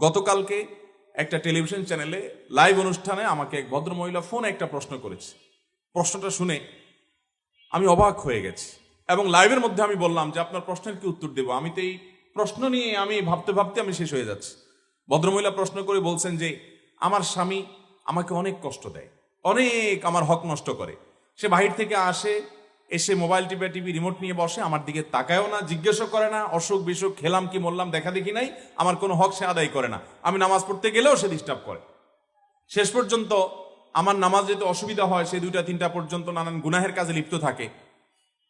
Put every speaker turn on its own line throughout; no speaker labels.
গতকালকে একটা টেলিভিশন চ্যানেলে লাইভ অনুষ্ঠানে আমাকে এক ভদ্রমহিলা ফোনে একটা প্রশ্ন করেছে। প্রশ্নটা শুনে আমি অবাক হয়ে গেছি এবং লাইভের মধ্যে আমি বললাম যে আপনার প্রশ্নের কি উত্তর দেব, আমি তো এই প্রশ্ন নিয়ে আমি ভাবতে ভাবতে আমি শেষ হয়ে যাচ্ছি। ভদ্রমহিলা প্রশ্ন করে বলছেন যে আমার স্বামী আমাকে অনেক কষ্ট দেয়, অনেক আমার হক নষ্ট করে। সে বাহির থেকে আসে, এসে মোবাইল টিভি রিমোট নিয়ে বসে, আমার দিকে তাকায়ও না, জিজ্ঞেসও করে না, অসুখ বিসুখ খেলাম কি মরলাম দেখা দেখি নাই, আমার কোনো হক সে আদায় করে না। আমি নামাজ পড়তে গেলেও সে ডিস্টার্ব করে। শেষ পর্যন্ত আমার নামাজ যেতে অসুবিধা হয়, সে 2টা-3টা পর্যন্ত নানান গুনাহের কাজে লিপ্ত থাকে।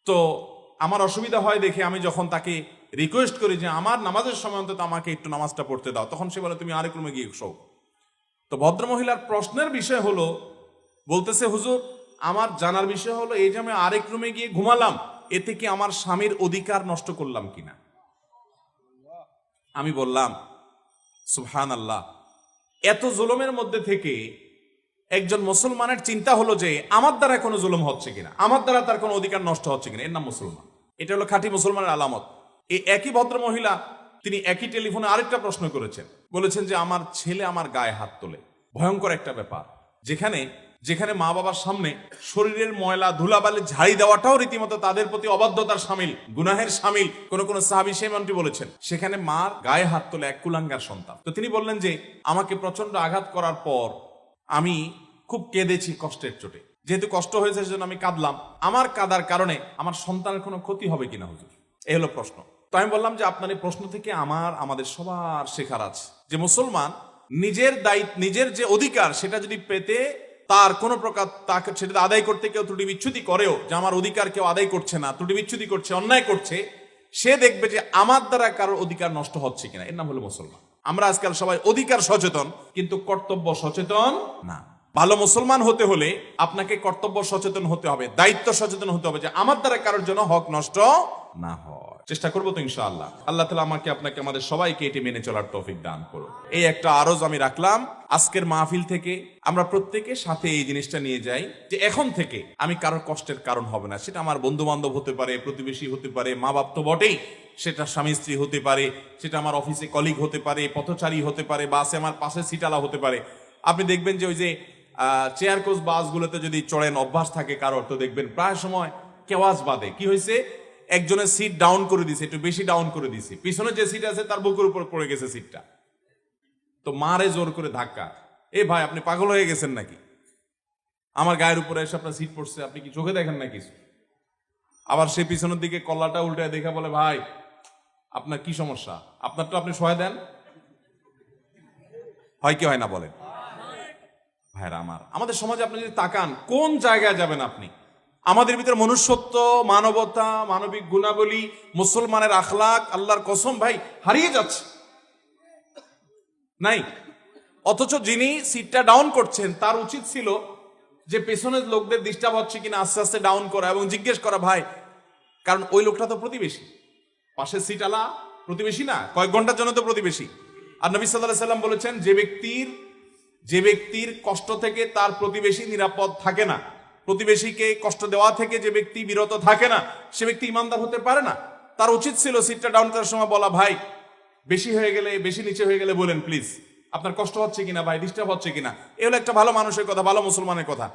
তো আমার অসুবিধা হয় দেখে আমি যখন তাকে রিকোয়েস্ট করি যে আমার নামাজের সময় অন্তত আমাকে একটু নামাজটা পড়তে দাও, তখন সে বলে তুমি আরেক রুমে গিয়ে শোও। তো ভদ্রমহিলার প্রশ্নের বিষয় হলো, বলতেছে হুজুর আমার জানার বিষয় হলো এই যে আমি আরেক রুমে গিয়ে ঘুমালাম, এতে কি আমার স্বামীর অধিকার নষ্ট করলাম কিনা। আমি বললাম সুবহানাল্লাহ, এত জুলুমের মধ্যে থেকে একজন মুসলমানের চিন্তা হলো যে আমার দ্বারা কোনো জুলুম হচ্ছে কিনা, আমার দ্বারা তার কোনো অধিকার নষ্ট হচ্ছে কিনা, এর নাম মুসলমান। এটা হলো খাঁটি মুসলমানের আলামত। এই একই ভদ্র মহিলা তিনি একই টেলিফোনে আরেকটা প্রশ্ন করেছেন, বলেছেন যে আমার ছেলে আমার গায়ে হাত তোলে। ভয়ঙ্কর একটা ব্যাপার, যেখানে যেখানে মা বাবার সামনে শরীরের ময়লা ধুলাবালি ঝাড়ি দেওয়াটাও রীতিমতো তাদের প্রতি অবাধ্যতার সামিল, গুনাহের সামিল। কোন কোন সাহাবী সেমনটি বলেছেন, সেখানে মার গায়ে হাত তোলে এক কুলাঙ্গার সন্তান। তো তিনি বললেন যে আমাকে প্রচন্ড আঘাত করার পর আমি খুব কেঁদেছি কষ্টের চোটে, যেহেতু কষ্ট হয়েছে সেজন্য আমি কাঁদলাম। আমার কাঁদার কারণে আমার সন্তানের কোনো ক্ষতি হবে কিনা হুজুর, এই হলো প্রশ্ন। তো আমি বললাম যে আপনার এই প্রশ্ন থেকে আমাদের সবার শেখার আছে যে মুসলমান নিজের দায়িত্ব, নিজের যে অধিকার সেটা যদি পেতে তার কোনো প্রকার তাকে সেটা আদায় করতে কেউ ত্রুটি বিচ্ছুতি করেও, যে আমার অধিকার কেউ আদায় করছে না, ত্রুটি বিচ্ছুতি করছে, অন্যায় করছে, সে দেখবে যে আমার দ্বারা কারোর অধিকার নষ্ট হচ্ছে কিনা। এর নাম হলো মুসলমান। আমরা আজকাল সবাই অধিকার সচেতন কিন্তু কর্তব্য সচেতন না। ভালো মুসলমান হতে হলে আপনাকে কর্তব্য সচেতন হতে হবে, দায়িত্ব সচেতন হতে হবে, যে আমার দ্বারা কারোর জন্য হক নষ্ট না হয়। চেষ্টা করবো তো ইনশাআল্লাহ। আল্লাহ তাআলা আমাকে আপনাকে আমাদের সবাইকে এটি মেনে চলার তৌফিক দান করুন। এই একটা আরজ আমি রাখলাম আজকের মাহফিল থেকে, আমরা প্রত্যেকে সাথে এই জিনিসটা নিয়ে যাই যে এখন থেকে আমি কারোর কষ্টের কারণ হবে না। সেটা আমার বন্ধু বান্ধব হতে পারে, প্রতিবেশী হতে পারে, মা বাপ তো বটেই, সেটা স্বামী স্ত্রী হতে পারে, সেটা আমার অফিসে কলিগ হতে পারে, পথচারী হতে পারে, বাসে আমার পাশে সিটালা হতে পারে। আপনি দেখবেন যে ওই যে চেয়ার কোচ বাসগুলোতে যদি চড়েন অভ্যাস থাকে কারোর, তো দেখবেন প্রায় সময় কেওয়াজ বাদে কি হয়েছে, একজনের সিট ডাউন করে দিছে, একটু বেশি ডাউন করে দিছে, পিছনে যে সিট আছে তার বুকের উপর পড়ে গেছে সিটটা, তো মারে জোর করে ধাক্কা। এ ভাই আপনি পাগল হয়ে গেছেন নাকি, আমার গায়ের উপরে এসে আপনার সিট পড়ছে, আপনি কি চোখে দেখেন না কিছু? আবার সে পিছনের দিকে কল্লাটা উল্টায় দেখা বলে ভাই আপনার কি সমস্যা, আপনার তো আপনি সহায় দেন। হয় কি হয় না বলেন ভাইরা আমার? আমাদের সমাজে আপনি যদি তাকান কোন জায়গায় যাবেন আপনি, আমাদের ভিতরে মনুষ্যত্ব, মানবতা, মানবিক গুণাবলী, মুসলমানের আখলাক আল্লাহর কসম ভাই হারিয়ে যাচ্ছে নাই। অথচ যিনি সিটটা ডাউন করছেন তার উচিত ছিল যে পেছনের লোকদের ডিস্টার্ব হচ্ছে কিনা আস্তে আস্তে ডাউন করা এবং জিজ্ঞেস করা ভাই, কারণ ওই লোকটা তো প্রতিবেশী, পাশের সিট আলা প্রতিবেশী না, কয়েক ঘন্টার জন্য তো প্রতিবেশী। আর নবী সাল্লাল্লাহু আলাইহি সাল্লাম বলেছেন যে ব্যক্তির কষ্ট থেকে তার প্রতিবেশী নিরাপদ থাকে না, প্রতিবেশীকে কষ্ট দেওয়া থেকে যে ব্যক্তি বিরত থাকে না, সে ব্যক্তি ইমানদার হতে পারে না। তার উচিত ছিল সিটটা ডাউন করার সময় বলা ভাই বেশি হয়ে গেলে, বেশি নিচে হয়ে গেলে বলেন প্লিজ, আপনার কষ্ট হচ্ছে কিনা ভাই, ডিস্টার্ব হচ্ছে কিনা। এ হলো একটা ভালো মানুষের কথা, ভালো মুসলমানের কথা।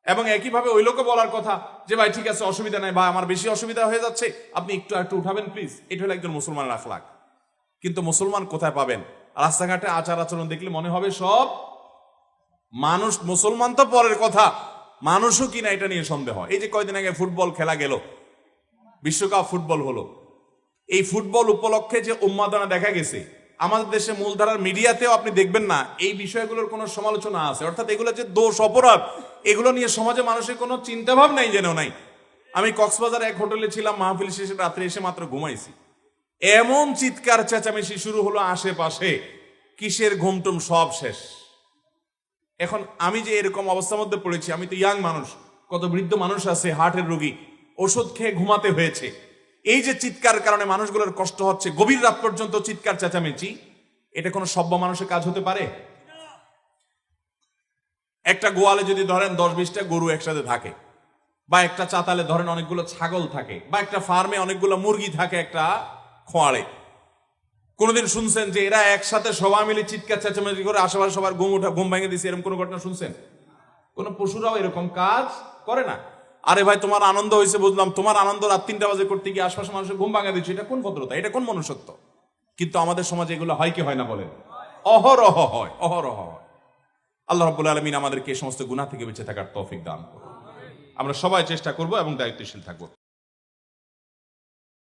এবং একইভাবে ওই লোকও বলার কথা যে ভাই ঠিক আছে অসুবিধা নাই, ভাই আমার বেশি অসুবিধা হয়ে যাচ্ছে, আপনি একটু উঠাবেন প্লিজ। এটা হলো একজন মুসলমানের আখলাক। কিন্তু মুসলমান কোথায় পাবেন? রাস্তাঘাটে আচার আচরণ দেখলে মনে হবে সব মানুষ। মুসলমান তো পরের কথা, মানুষও কিনা এটা নিয়ে সন্দেহ। এই যে কয়দিন আগে ফুটবল খেলা গেল, বিশ্বকাপ ফুটবল হলো, এই ফুটবল উপলক্ষে যে উন্মাদনা দেখা গেছে আমাদের দেশে মূলধারার মিডিয়াতেও আপনি দেখবেন না এই বিষয়গুলোর কোনো সমালোচনা আছে, অর্থাৎ এগুলো যে দোষ অপরাধ এগুলো নিয়ে সমাজে মানুষের কোনো চিন্তা ভাব নাই, যেন নাই। আমি কক্সবাজার এক হোটেলে ছিলাম, মাহফিল শেষে রাত্রে এসে মাত্র ঘুমাইছি, এমন চিৎকার চেঁচামেচি শুরু হলো আশেপাশে, কিসের ঘুমটুম সব শেষ। এখন আমি যে এরকম অবস্থার মধ্যে পড়েছি, আমি তো ইয়াং মানুষ, কত বৃদ্ধ মানুষ আছে হার্টের রোগী, ওষুধ খেয়ে ঘুমাতে হয়েছে। এই যে চিৎকার কারণে মানুষগুলোর কষ্ট হচ্ছে, গভীর রাত পর্যন্ত চিৎকার চেঁচামেচি, এটা কোনো সভ্য মানুষের কাজ হতে পারে? একটা গোয়ালে যদি ধরেন 10-20টা গরু একসাথে থাকে, বা একটা চাতালে ধরেন অনেকগুলো ছাগল থাকে, বা একটা ফার্মে অনেকগুলো মুরগি থাকে একটা খোয়াড়ে, কোনোদিন শুনছেন যে এরা একসাথে সবাই মিলে চিৎকার চেঁচামেচি করে আশেপাশে সবার ঘুম ভেঙে দিছে, এরকম কোনো ঘটনা শুনছেন? কোন পশুরাও এরকম কাজ করে না। আরে ভাই তোমার আনন্দ হয়েছে বুঝলাম, তোমার আনন্দ রাত 3টা বাজে করতে গিয়ে আশপাশে মানুষের ঘুম ভাঙা দিচ্ছে, এটা কোন ভদ্রতা, এটা কোন মনুষ্যত্ব? কিন্তু আমাদের সমাজে এগুলো হয় কি হয় না বলেন? অহরহ হয়, অহরহ হয়। আল্লাহ রাব্বুল আলামিন আমাদেরকে এই সমস্ত গুনাহ থেকে বেঁচে থাকার তৌফিক দান করুন। আমরা সবাই চেষ্টা করব এবং দায়িত্বশীল থাকবো।